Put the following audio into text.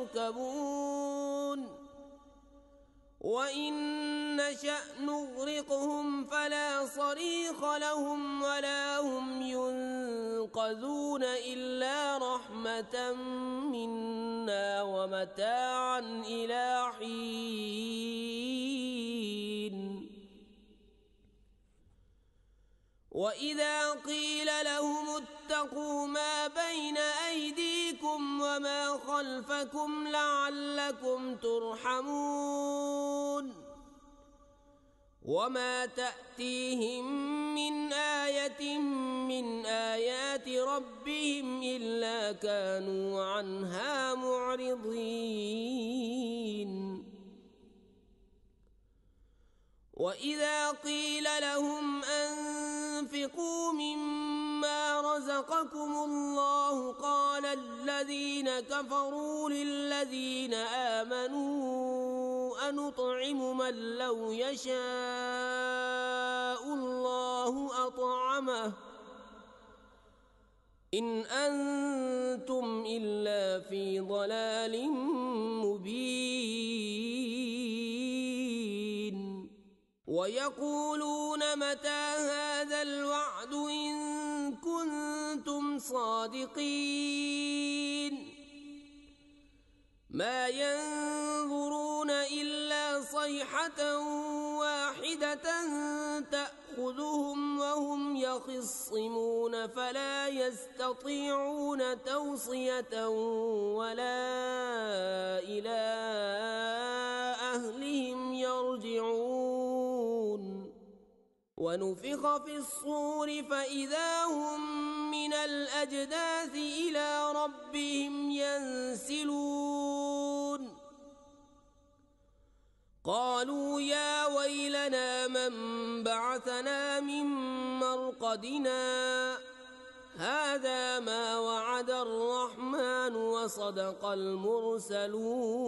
يركبون وإن نشأ نغرقهم فلا صريخ لهم ولا هم ينقذون إلا رحمة منا ومتاعا إلى حين وإذا قيل لهم اتقوا ما بين أيديكم وما خلفكم لعلكم ترحمون وما تأتيهم من آية من آيات ربهم إلا كانوا عنها معرضين وإذا قيل لهم أنفقوا مما رزقكم الله قال الذين كفروا للذين آمنوا أنطعم من لو يشاء الله أطعمه إن أنتم إلا في ضلال مبين ويقولون متى هذا الوعد إن كنتم صادقين ما ينظرون إلا صيحة واحدة تأخذهم وهم يخصمون فلا يستطيعون توصية ولا إلى أهلهم يرجعون ونفخ في الصور فإذا هم من الأجداث إلى ربهم ينسلون قالوا يا ويلنا من بعثنا من مرقدنا هذا ما وعد الرحمن وصدق المرسلون